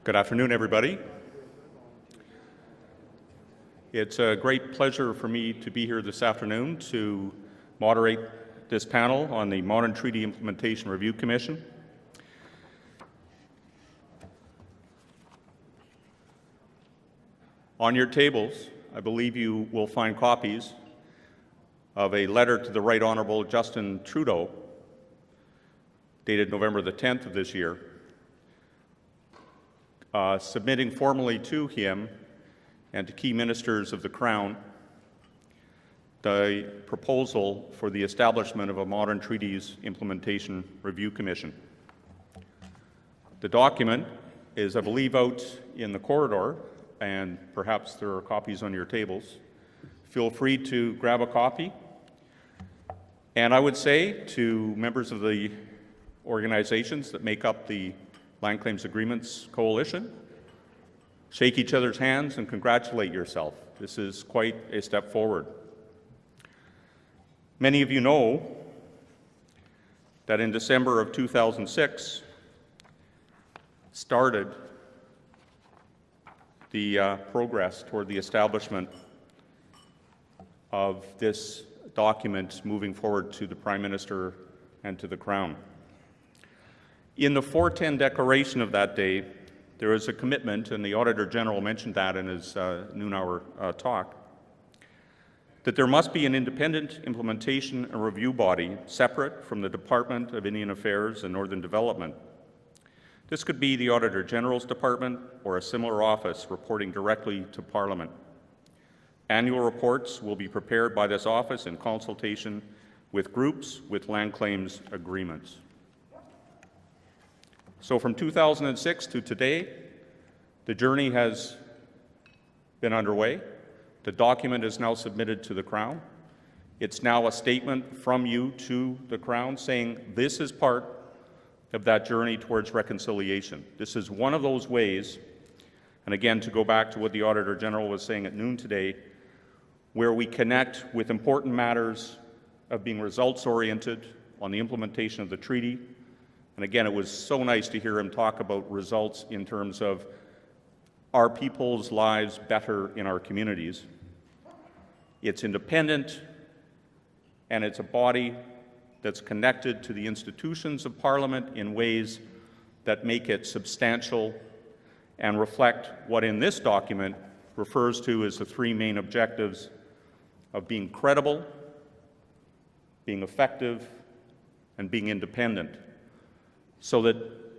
Good afternoon, everybody. It's a great pleasure for me to be here this afternoon to moderate this panel on the Modern Treaty Implementation Review Commission. On your tables, I believe you will find copies of a letter to the Right Honourable Justin Trudeau, dated November the 10th of this year, submitting formally to him and to key ministers of the Crown the proposal for the establishment of a Modern Treaties Implementation Review Commission. The document is, I believe, out in the corridor, and perhaps there are copies on your tables. Feel free to grab a copy. And I would say to members of the organizations that make up the Land Claims Agreements Coalition, shake each other's hands and congratulate yourself. This is quite a step forward. Many of you know that in December of 2006 started the progress toward the establishment of this document moving forward to the Prime Minister and to the Crown. In the 410 declaration of that day, there is a commitment, and the Auditor General mentioned that in his noon hour talk, that there must be an independent implementation and review body separate from the Department of Indian Affairs and Northern Development. This could be the Auditor General's Department or a similar office reporting directly to Parliament. Annual reports will be prepared by this office in consultation with groups with land claims agreements. So from 2006 to today, the journey has been underway. The document is now submitted to the Crown. It's now a statement from you to the Crown saying this is part of that journey towards reconciliation. This is one of those ways, and again, to go back to what the Auditor General was saying at noon today, where we connect with important matters of being results-oriented on the implementation of the treaty. And again, it was so nice to hear him talk about results in terms of our people's lives better in our communities. It's independent, and it's a body that's connected to the institutions of Parliament in ways that make it substantial and reflect what in this document refers to as the three main objectives of being credible, being effective, and being independent, so that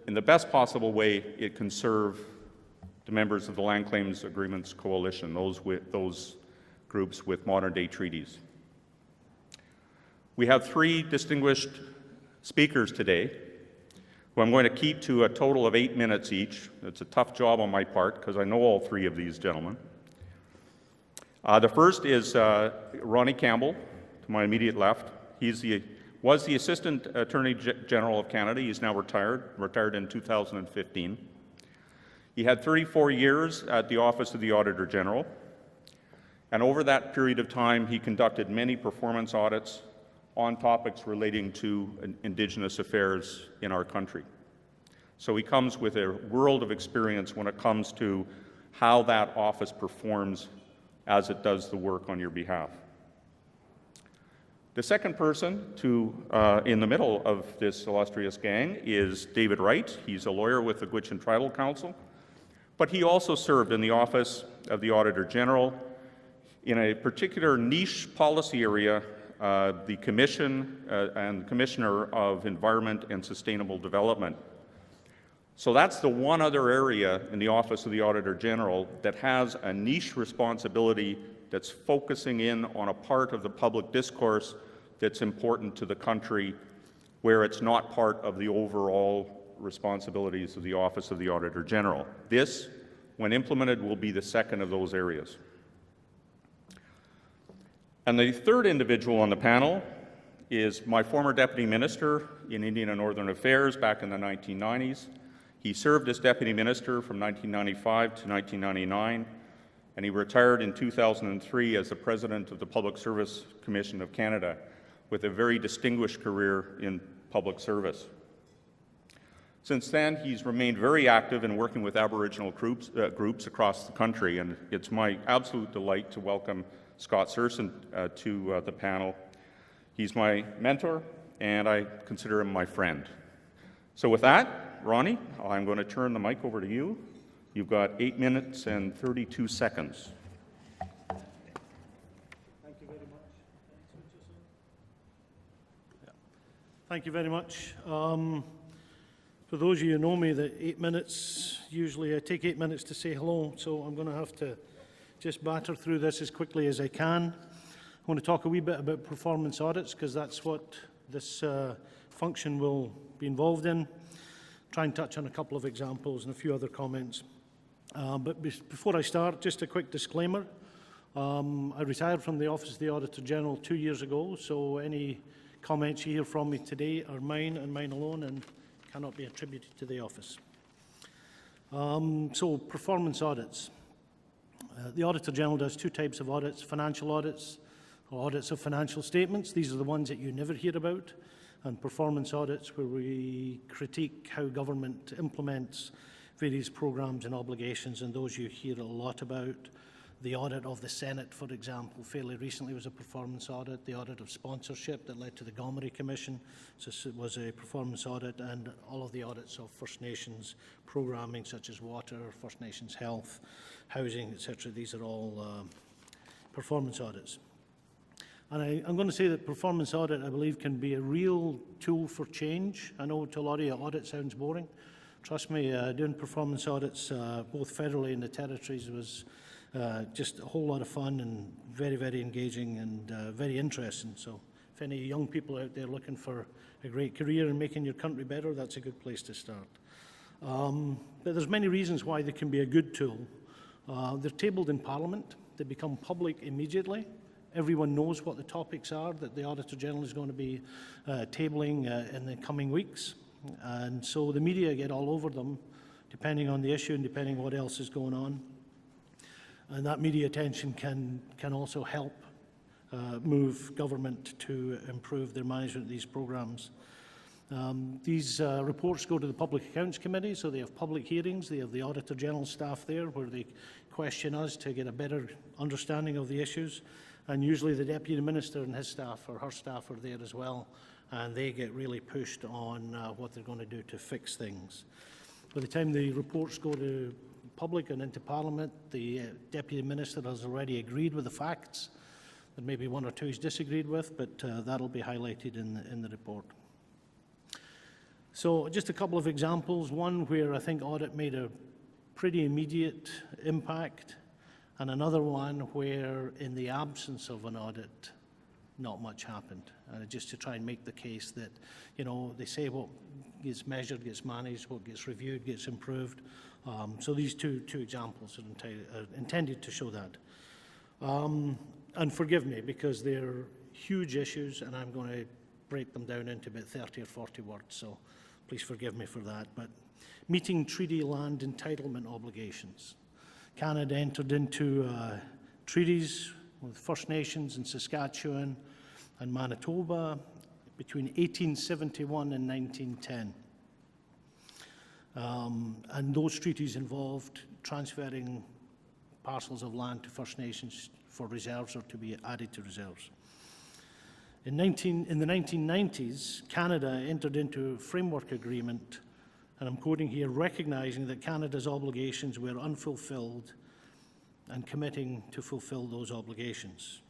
in the best possible way it can serve the members of the Land Claims Agreements Coalition, those groups with modern-day treaties. We have three distinguished speakers today, who I'm going to keep to a total of 8 minutes each. It's a tough job on my part, because I know all three of these gentlemen. The first is Ronnie Campbell, to my immediate left. He was the Assistant Attorney General of Canada. He's now retired in 2015. He had 34 years at the Office of the Auditor General, and over that period of time, he conducted many performance audits on topics relating to Indigenous affairs in our country. So he comes with a world of experience when it comes to how that office performs as it does the work on your behalf. The second person in the middle of this illustrious gang is David Wright. He's a lawyer with the Gwich'in Tribal Council, but he also served in the Office of the Auditor General in a particular niche policy area, the Commission and Commissioner of Environment and Sustainable Development. So that's the one other area in the Office of the Auditor General that has a niche responsibility that's focusing in on a part of the public discourse that's important to the country, where it's not part of the overall responsibilities of the Office of the Auditor General. This, when implemented, will be the second of those areas. And the third individual on the panel is my former Deputy Minister in Indian and Northern Affairs back in the 1990s. He served as Deputy Minister from 1995 to 1999, and he retired in 2003 as the President of the Public Service Commission of Canada, with a very distinguished career in public service. Since then, he's remained very active in working with Aboriginal groups across the country, and it's my absolute delight to welcome Scott Serson to the panel. He's my mentor, and I consider him my friend. So with that, Ronnie, I'm going to turn the mic over to you. You've got 8 minutes and 32 seconds. Thank you very much. Thank you very much. For those of you who know me, that 8 minutes, usually I take 8 minutes to say hello, so I'm going to have to just batter through this as quickly as I can. I want to talk a wee bit about performance audits, because that's what this function will be involved in. Try and touch on a couple of examples and a few other comments. But before I start, just a quick disclaimer. I retired from the Office of the Auditor General 2 years ago, so any comments you hear from me today are mine and mine alone, and cannot be attributed to the office. So performance audits. The Auditor General does two types of audits: financial audits, or audits of financial statements. These are the ones that you never hear about, and performance audits, where we critique how government implements various programs and obligations, and those you hear a lot about. The audit of the Senate, for example, fairly recently was a performance audit. The audit of sponsorship that led to the Gomery Commission was a performance audit, and all of the audits of First Nations programming, such as water, First Nations health, housing, etc. These are all performance audits. And I'm going to say that performance audit, I believe, can be a real tool for change. I know to a lot of you, audit sounds boring. Trust me, doing performance audits, both federally and the territories, was just a whole lot of fun and very, very engaging and very interesting. So if any young people out there looking for a great career and making your country better, that's a good place to start. But there's many reasons why they can be a good tool. They're tabled in Parliament. They become public immediately. Everyone knows what the topics are that the Auditor General is going to be tabling in the coming weeks. And so the media get all over them, depending on the issue and depending on what else is going on. And that media attention can also help move government to improve their management of these programs. These reports go to the Public Accounts Committee, so they have public hearings. They have the Auditor General staff there where they question us to get a better understanding of the issues. And usually the Deputy Minister and his staff or her staff are there as well, and they get really pushed on what they're going to do to fix things. By the time the reports go to public and into Parliament, the Deputy Minister has already agreed with the facts. There may be one or two he's disagreed with, but that'll be highlighted in the report. So just a couple of examples. One where I think audit made a pretty immediate impact, and another one where, in the absence of an audit, not much happened. Just to try and make the case that, you know, they say what gets measured gets managed, what gets reviewed gets improved. So these two examples are intended to show that. And forgive me, because they're huge issues, and I'm going to break them down into about 30 or 40 words, so please forgive me for that. But meeting treaty land entitlement obligations. Canada entered into treaties with First Nations in Saskatchewan and Manitoba between 1871 and 1910. And those treaties involved transferring parcels of land to First Nations for reserves or to be added to reserves. In the 1990s, Canada entered into a framework agreement, and I'm quoting here, recognizing that Canada's obligations were unfulfilled and committing to fulfill those obligations.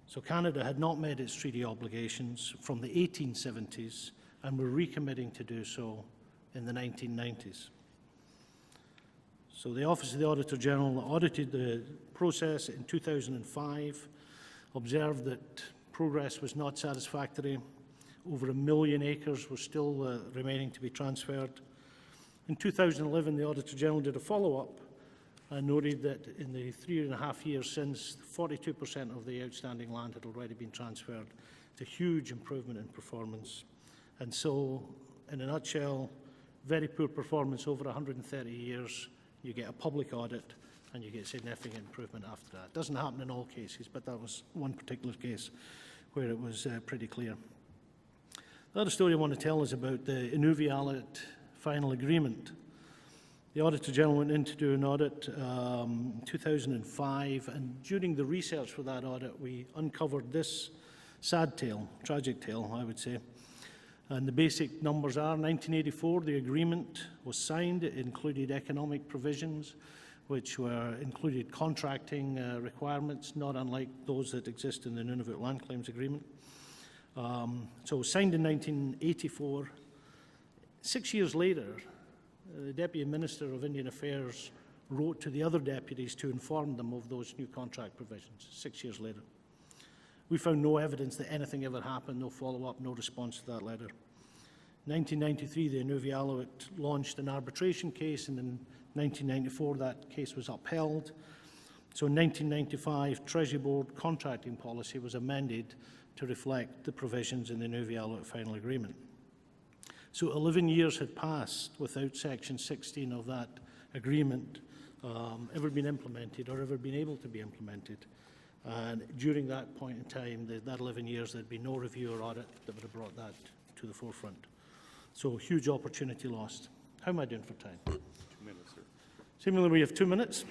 So Canada had not met its treaty obligations from the 1870s and were recommitting to do so in the 1990s. So the Office of the Auditor General audited the process in 2005, observed that progress was not satisfactory. Over 1 million acres were still remaining to be transferred. In 2011, the Auditor General did a follow-up and noted that in the 3.5 years since, 42% of the outstanding land had already been transferred. It's a huge improvement in performance. And so, in a nutshell, very poor performance over 130 years, you get a public audit and you get significant improvement after that. It doesn't happen in all cases, but that was one particular case where it was pretty clear. The other story I want to tell is about the Inuvialut final agreement. The Auditor General went in to do an audit in 2005, and during the research for that audit, we uncovered this sad tale, tragic tale, I would say. And the basic numbers are 1984, the agreement was signed. It included economic provisions, which included contracting requirements, not unlike those that exist in the Nunavut Land Claims Agreement. So it was signed in 1984. 6 years later, the Deputy Minister of Indian Affairs wrote to the other deputies to inform them of those new contract provisions, 6 years later. We found no evidence that anything ever happened, no follow-up, no response to that letter. In 1993, the Inuvialut launched an arbitration case, and in 1994, that case was upheld. So in 1995, Treasury Board contracting policy was amended to reflect the provisions in the Inuvialut final agreement. So 11 years had passed without Section 16 of that agreement ever been implemented or ever been able to be implemented. And during that point in time, that 11 years, there'd been no review or audit that would have brought that to the forefront. So huge opportunity lost. How am I doing for time? 2 minutes, sir. Seemingly we have 2 minutes.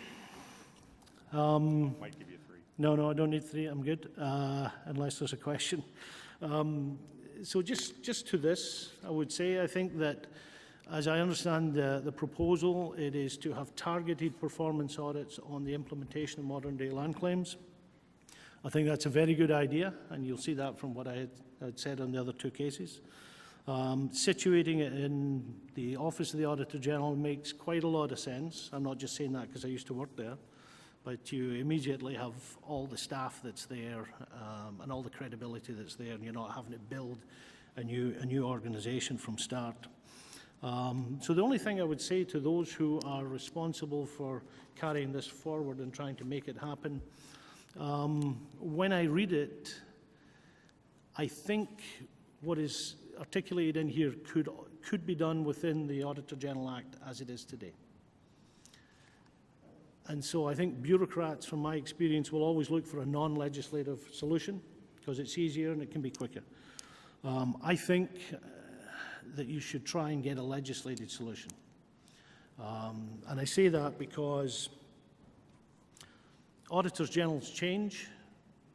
Might give you 3. No, I don't need 3. I'm good, unless there's a question. So just to this, I would say I think that, as I understand the proposal, it is to have targeted performance audits on the implementation of modern-day land claims. I think that's a very good idea, and you'll see that from what I had said on the other 2 cases. Situating it in the Office of the Auditor General makes quite a lot of sense. I'm not just saying that because I used to work there, but you immediately have all the staff that's there and all the credibility that's there, and you're not having to build a new organization from start. So the only thing I would say to those who are responsible for carrying this forward and trying to make it happen, when I read it, I think what is articulated in here could be done within the Auditor General Act as it is today. And so I think bureaucrats, from my experience, will always look for a non-legislative solution because it's easier and it can be quicker. I think that you should try and get a legislated solution. And I say that because Auditors Generals change.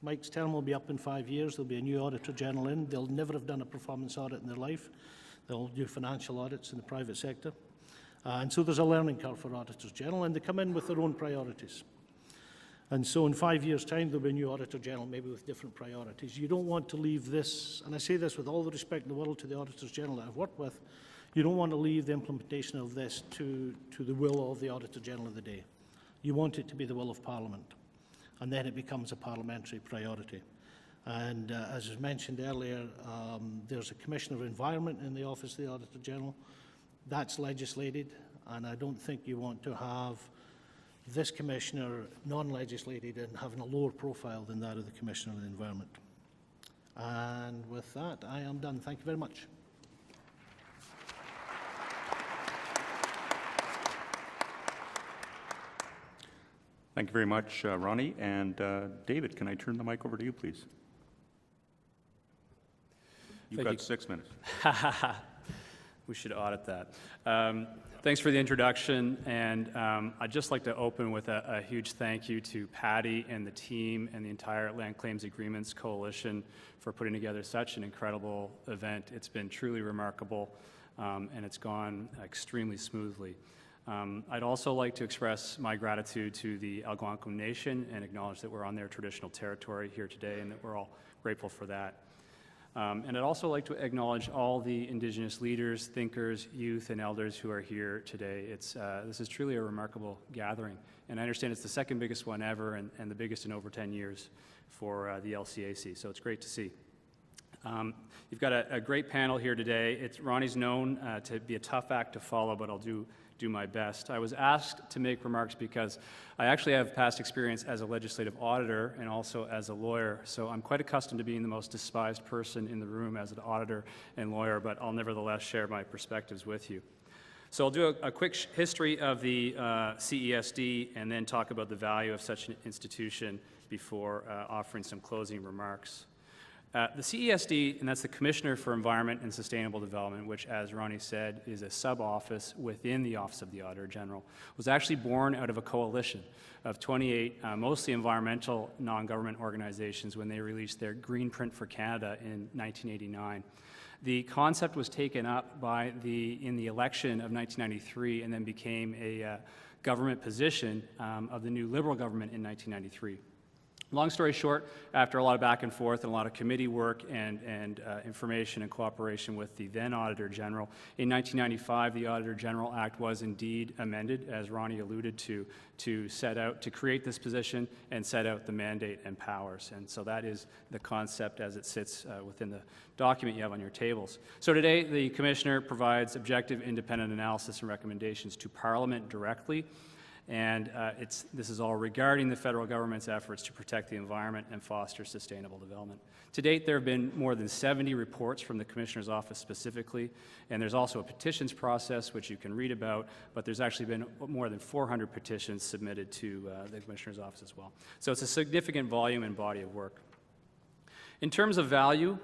Mike's term will be up in 5 years. There'll be a new Auditor General in. They'll never have done a performance audit in their life. They'll do financial audits in the private sector. And so there's a learning curve for Auditors General, and they come in with their own priorities. And so in 5 years' time, there'll be a new Auditor General, maybe with different priorities. You don't want to leave this, and I say this with all the respect in the world to the Auditors General that I've worked with, you don't want to leave the implementation of this to the will of the Auditor General of the day. You want it to be the will of Parliament, and then it becomes a parliamentary priority. And as was mentioned earlier, there's a Commissioner of Environment in the Office of the Auditor General. That's legislated, and I don't think you want to have this Commissioner non-legislated and having a lower profile than that of the Commissioner of the Environment. And with that, I am done. Thank you very much. Thank you very much, Ronnie. And David, can I turn the mic over to you, please? You've got 6 minutes. We should audit that. Thanks for the introduction, and I'd just like to open with a huge thank you to Patty and the team and the entire Land Claims Agreements Coalition for putting together such an incredible event. It's been truly remarkable, and it's gone extremely smoothly. I'd also like to express my gratitude to the Algonquin Nation and acknowledge that we're on their traditional territory here today and that we're all grateful for that. And I'd also like to acknowledge all the Indigenous leaders, thinkers, youth, and elders who are here today. This is truly a remarkable gathering, and I understand it's the second biggest one ever and the biggest in over 10 years for the LCAC, so it's great to see. You've got a great panel here today. Ronnie's known to be a tough act to follow, but I'll do my best. I was asked to make remarks because I actually have past experience as a legislative auditor and also as a lawyer, so I'm quite accustomed to being the most despised person in the room as an auditor and lawyer, but I'll nevertheless share my perspectives with you. So I'll do a quick history of the CESD and then talk about the value of such an institution before offering some closing remarks. The CESD, and that's the Commissioner for Environment and Sustainable Development, which, as Ronnie said, is a sub-office within the Office of the Auditor General, was actually born out of a coalition of 28 mostly environmental non-government organizations when they released their Green Print for Canada in 1989. The concept was taken up in the election of 1993 and then became a government position of the new Liberal government in 1993. Long story short, after a lot of back and forth and a lot of committee work and information and cooperation with the then Auditor General, in 1995 the Auditor General Act was indeed amended, as Ronnie alluded to create this position and set out the mandate and powers. And so that is the concept as it sits within the document you have on your tables. So today the Commissioner provides objective, independent analysis and recommendations to Parliament directly. And this is all regarding the federal government's efforts to protect the environment and foster sustainable development. To date, there have been more than 70 reports from the Commissioner's Office specifically, and there's also a petitions process, which you can read about, but there's actually been more than 400 petitions submitted to the Commissioner's Office as well. So it's a significant volume and body of work. In terms of value,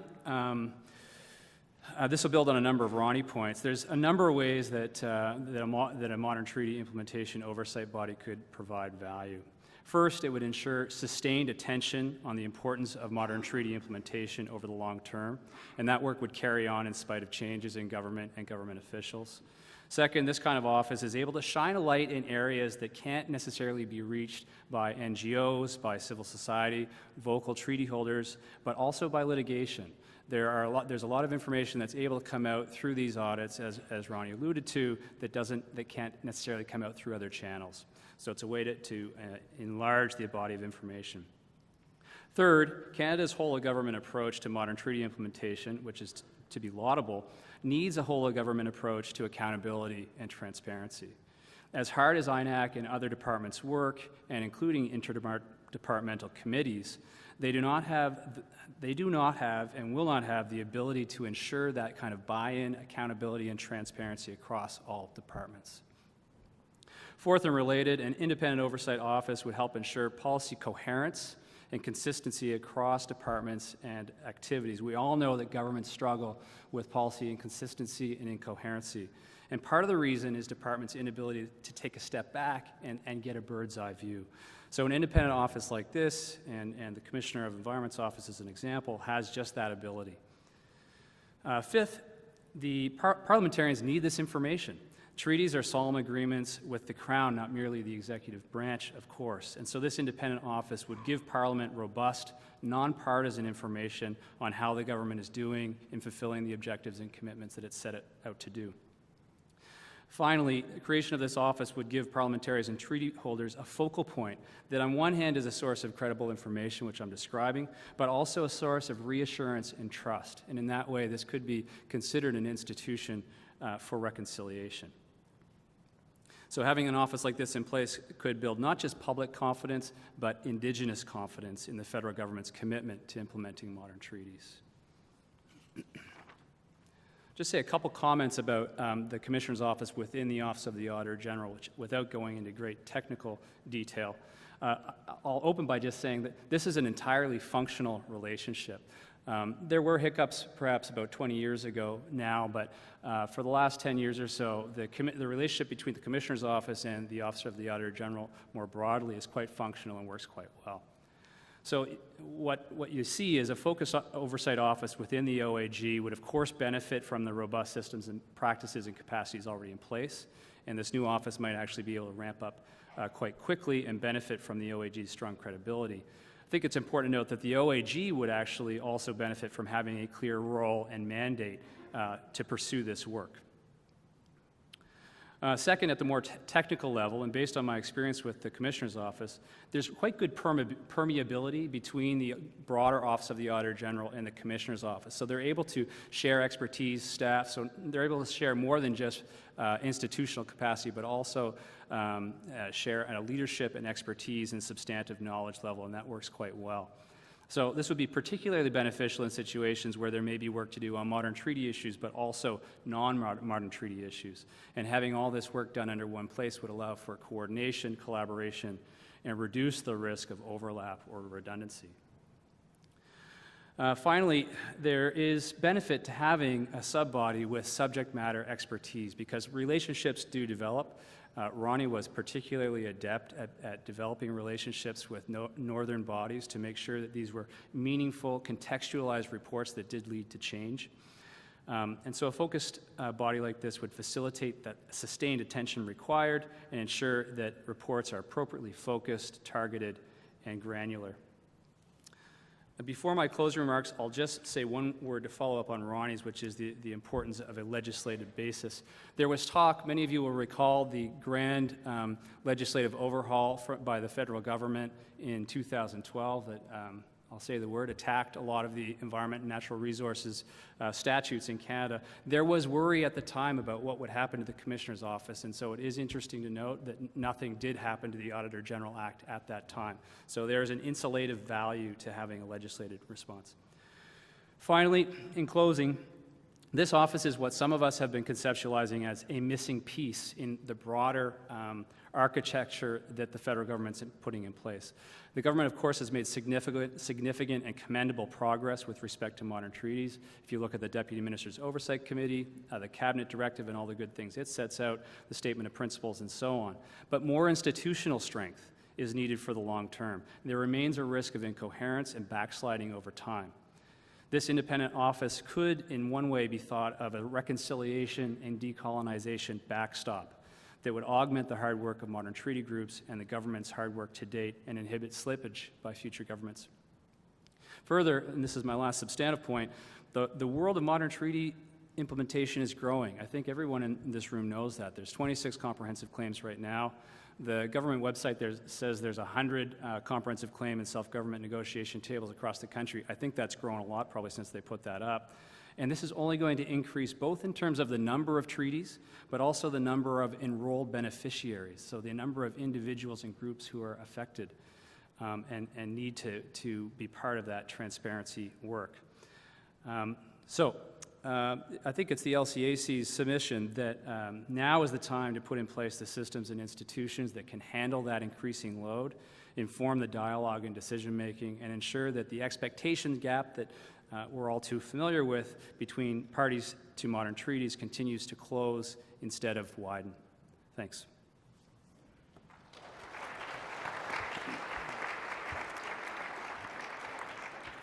this will build on a number of Ronnie points. There's a number of ways that a modern treaty implementation oversight body could provide value. First, it would ensure sustained attention on the importance of modern treaty implementation over the long term, and that work would carry on in spite of changes in government and government officials. Second, this kind of office is able to shine a light in areas that can't necessarily be reached by NGOs, by civil society, vocal treaty holders, but also by litigation. There's a lot of information that's able to come out through these audits, as Ronnie alluded to, that can't necessarily come out through other channels. So it's a way to enlarge the body of information. Third, Canada's whole-of-government approach to modern treaty implementation, which is to be laudable, needs a whole-of-government approach to accountability and transparency. As hard as INAC and other departments work, and including interdepartmental committees, they do not have and will not have the ability to ensure that kind of buy-in, accountability, and transparency across all departments. Fourth and related, an independent oversight office would help ensure policy coherence and consistency across departments and activities. We all know that governments struggle with policy inconsistency and incoherency. And part of the reason is departments' inability to take a step back and get a bird's eye view. So an independent office like this, and the Commissioner of Environment's office as an example, has just that ability. Fifth, the parliamentarians need this information. Treaties are solemn agreements with the Crown, not merely the executive branch, of course. And so this independent office would give Parliament robust, nonpartisan information on how the government is doing in fulfilling the objectives and commitments that it set out to do. Finally, the creation of this office would give parliamentarians and treaty holders a focal point that on one hand is a source of credible information, which I'm describing, but also a source of reassurance and trust. And in that way, this could be considered an institution for reconciliation. So having an office like this in place could build not just public confidence, but Indigenous confidence in the federal government's commitment to implementing modern treaties. Just say a couple comments about the Commissioner's Office within the Office of the Auditor General, which, without going into great technical detail. I'll open by just saying that this is an entirely functional relationship. There were hiccups perhaps about 20 years ago now, but for the last 10 years or so, the relationship between the Commissioner's Office and the Office of the Auditor General more broadly is quite functional and works quite well. So what you see is a focused oversight office within the OAG would of course benefit from the robust systems and practices and capacities already in place, and this new office might actually be able to ramp up quite quickly and benefit from the OAG's strong credibility. I think it's important to note that the OAG would actually also benefit from having a clear role and mandate to pursue this work. Second, at the more technical level, and based on my experience with the Commissioner's Office, there's quite good permeability between the broader Office of the Auditor General and the Commissioner's Office. So they're able to share expertise, staff, so they're able to share more than just institutional capacity, but also share a leadership and expertise and substantive knowledge level, and that works quite well. So this would be particularly beneficial in situations where there may be work to do on modern treaty issues, but also non-modern treaty issues. And having all this work done under one place would allow for coordination, collaboration, and reduce the risk of overlap or redundancy. Finally, there is benefit to having a sub-body with subject matter expertise because relationships do develop. Ronnie was particularly adept at developing relationships with northern bodies to make sure that these were meaningful, contextualized reports that did lead to change. And so a focused body like this would facilitate that sustained attention required and ensure that reports are appropriately focused, targeted, and granular. Before my closing remarks, I'll just say one word to follow up on Ronnie's, which is the importance of a legislative basis. There was talk, many of you will recall the grand legislative overhaul by the federal government in 2012 that, I'll say the word, attacked a lot of the environment and natural resources statutes in Canada. There was worry at the time about what would happen to the Commissioner's office, and so it is interesting to note that nothing did happen to the Auditor General Act at that time. So there is an insulative value to having a legislative response. Finally, in closing, this office is what some of us have been conceptualizing as a missing piece in the broader architecture that the federal government's putting in place. The government, of course, has made significant and commendable progress with respect to modern treaties. If you look at the Deputy Minister's Oversight Committee, the Cabinet Directive and all the good things it sets out, the Statement of Principles and so on. But more institutional strength is needed for the long term. There remains a risk of incoherence and backsliding over time. This independent office could, in one way, be thought of a reconciliation and decolonization backstop that would augment the hard work of modern treaty groups and the government's hard work to date and inhibit slippage by future governments. Further, and this is my last substantive point, the world of modern treaty implementation is growing. I think everyone in this room knows that. There's 26 comprehensive claims right now. The government website there says there's 100 comprehensive claim and self-government negotiation tables across the country. I think that's grown a lot probably since they put that up. And this is only going to increase both in terms of the number of treaties, but also the number of enrolled beneficiaries, so the number of individuals and groups who are affected and need to be part of that transparency work. I think it's the LCAC's submission that now is the time to put in place the systems and institutions that can handle that increasing load, inform the dialogue and decision-making, and ensure that the expectation gap that we're all too familiar with between parties to modern treaties continues to close instead of widen. Thanks.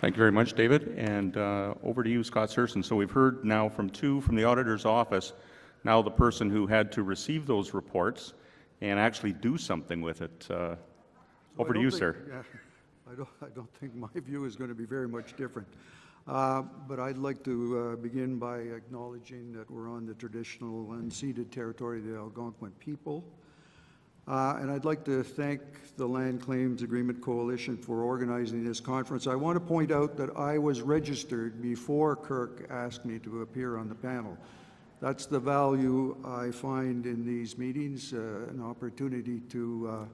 Thank you very much, David. And over to you, Scott Serson. So we've heard now from two from the auditor's office, now the person who had to receive those reports and actually do something with it. Over to you, sir. Yeah, I don't think my view is going to be very much different. But I'd like to begin by acknowledging that we're on the traditional unceded territory of the Algonquin people. And I'd like to thank the Land Claims Agreement Coalition for organizing this conference. I want to point out that I was registered before Kirk asked me to appear on the panel. That's the value I find in these meetings, an opportunity to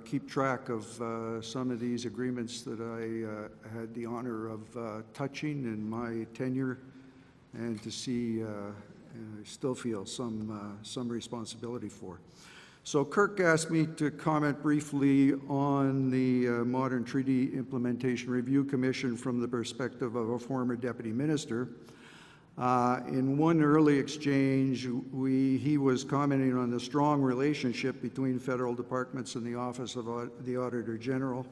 keep track of some of these agreements that I had the honor of touching in my tenure, and to see, I still feel some responsibility for. So Kirk asked me to comment briefly on the Modern Treaty Implementation Review Commission from the perspective of a former deputy minister. In one early exchange, he was commenting on the strong relationship between federal departments and the Office of the Auditor General.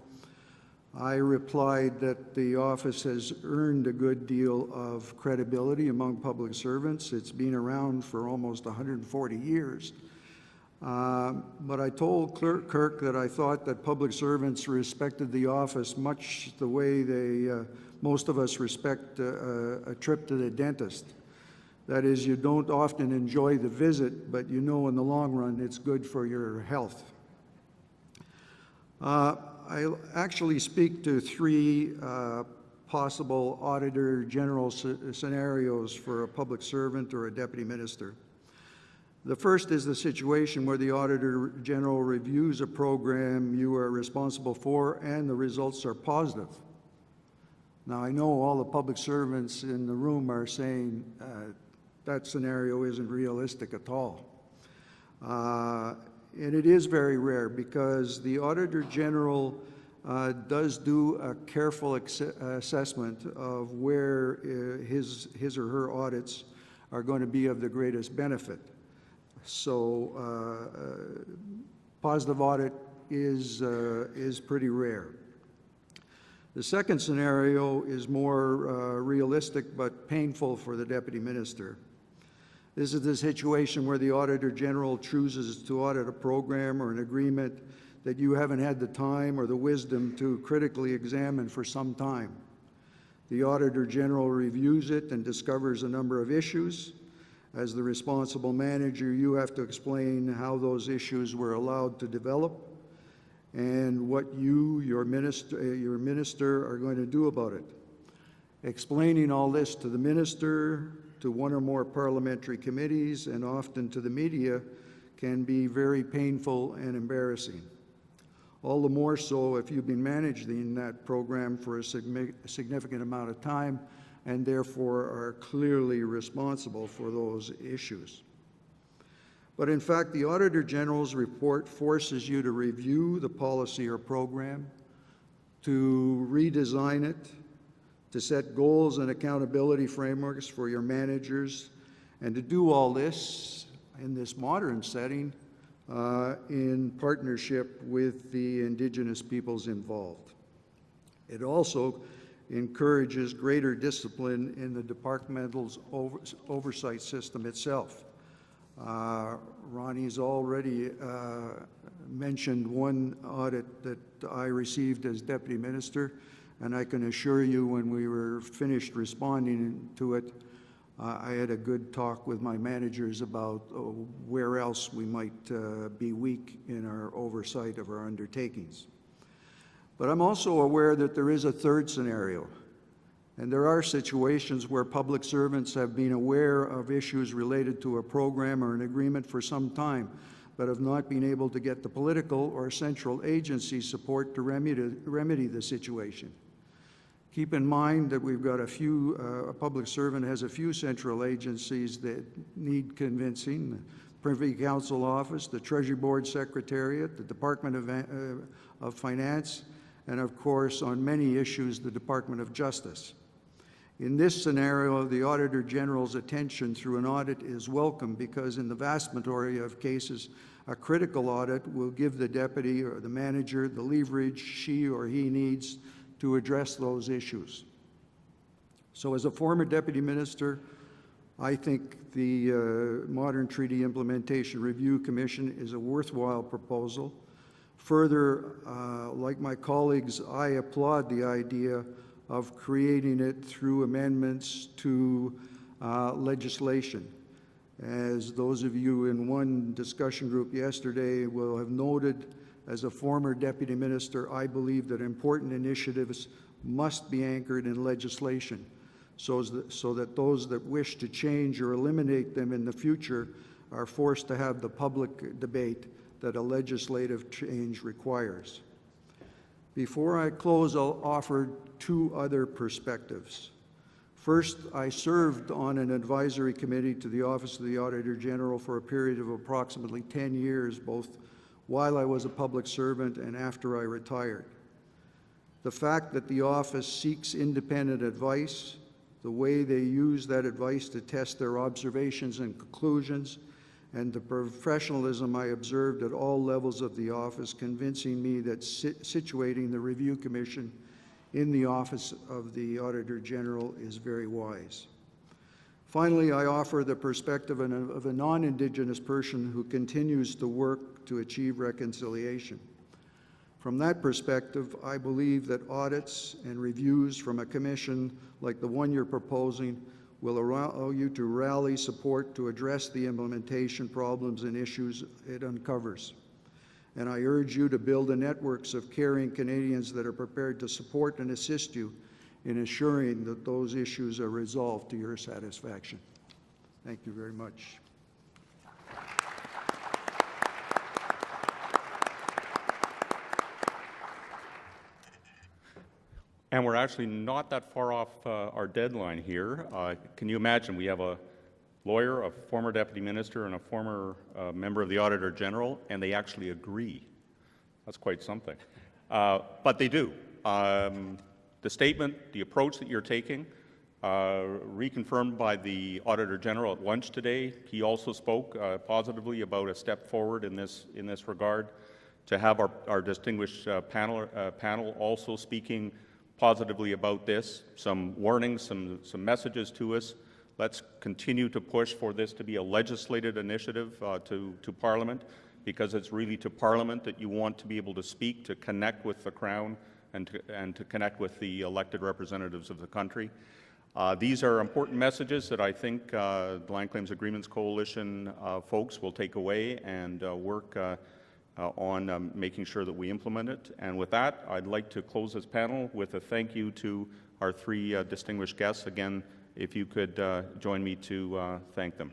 I replied that the office has earned a good deal of credibility among public servants. It's been around for almost 140 years. But I told Kirk that I thought that public servants respected the office much the way most of us respect a trip to the dentist. That is, you don't often enjoy the visit, but you know in the long run it's good for your health. I'll actually speak to three possible Auditor General scenarios for a public servant or a deputy minister. The first is the situation where the Auditor General reviews a program you are responsible for and the results are positive. Now, I know all the public servants in the room are saying that scenario isn't realistic at all. And it is very rare because the Auditor General does do a careful assessment of where his or her audits are going to be of the greatest benefit. So positive audit is pretty rare. The second scenario is more realistic but painful for the Deputy Minister. This is the situation where the Auditor General chooses to audit a program or an agreement that you haven't had the time or the wisdom to critically examine for some time. The Auditor General reviews it and discovers a number of issues. As the responsible manager, you have to explain how those issues were allowed to develop and what your minister are going to do about it. Explaining all this to the minister, to one or more parliamentary committees, and often to the media can be very painful and embarrassing. All the more so if you've been managing that program for a significant amount of time and therefore are clearly responsible for those issues. But in fact, the Auditor General's report forces you to review the policy or program, to redesign it, to set goals and accountability frameworks for your managers, and to do all this in this modern setting in partnership with the Indigenous peoples involved. It also encourages greater discipline in the departmental's oversight system itself. Ronnie's already mentioned one audit that I received as Deputy Minister, and I can assure you when we were finished responding to it, I had a good talk with my managers about where else we might be weak in our oversight of our undertakings. But I'm also aware that there is a third scenario. And there are situations where public servants have been aware of issues related to a program or an agreement for some time, but have not been able to get the political or central agency support to remedy the situation. Keep in mind that we've got a public servant has a few central agencies that need convincing: the Privy Council Office, the Treasury Board Secretariat, the Department of Finance, and of course, on many issues, the Department of Justice. In this scenario, the Auditor General's attention through an audit is welcome because in the vast majority of cases, a critical audit will give the deputy or the manager the leverage she or he needs to address those issues. So as a former Deputy Minister, I think the Modern Treaty Implementation Review Commission is a worthwhile proposal. Further, like my colleagues, I applaud the idea of creating it through amendments to legislation. As those of you in one discussion group yesterday will have noted, as a former Deputy Minister, I believe that important initiatives must be anchored in legislation so that those that wish to change or eliminate them in the future are forced to have the public debate that a legislative change requires. Before I close, I'll offer two other perspectives. First, I served on an advisory committee to the Office of the Auditor General for a period of approximately 10 years, both while I was a public servant and after I retired. The fact that the office seeks independent advice, the way they use that advice to test their observations and conclusions, and the professionalism I observed at all levels of the office, convincing me that situating the Review Commission in the Office of the Auditor General is very wise. Finally, I offer the perspective of a non-Indigenous person who continues to work to achieve reconciliation. From that perspective, I believe that audits and reviews from a commission like the one you're proposing will allow you to rally support to address the implementation problems and issues it uncovers. And I urge you to build the networks of caring Canadians that are prepared to support and assist you in assuring that those issues are resolved to your satisfaction. Thank you very much. And we're actually not that far off our deadline here. Can you imagine, we have a lawyer, a former deputy minister, and a former member of the Auditor General, and they actually agree. That's quite something. But they do. The statement, the approach that you're taking, reconfirmed by the Auditor General at lunch today. He also spoke positively about a step forward in this regard. To have our distinguished panel also speaking positively about this, some warnings, some messages to us. Let's continue to push for this to be a legislated initiative to Parliament, because it's really to Parliament that you want to be able to speak, to connect with the Crown, and to connect with the elected representatives of the country. These are important messages that I think the Land Claims Agreements Coalition folks will take away and work on making sure that we implement it. And with that, I'd like to close this panel with a thank you to our three distinguished guests. Again, if you could join me to thank them.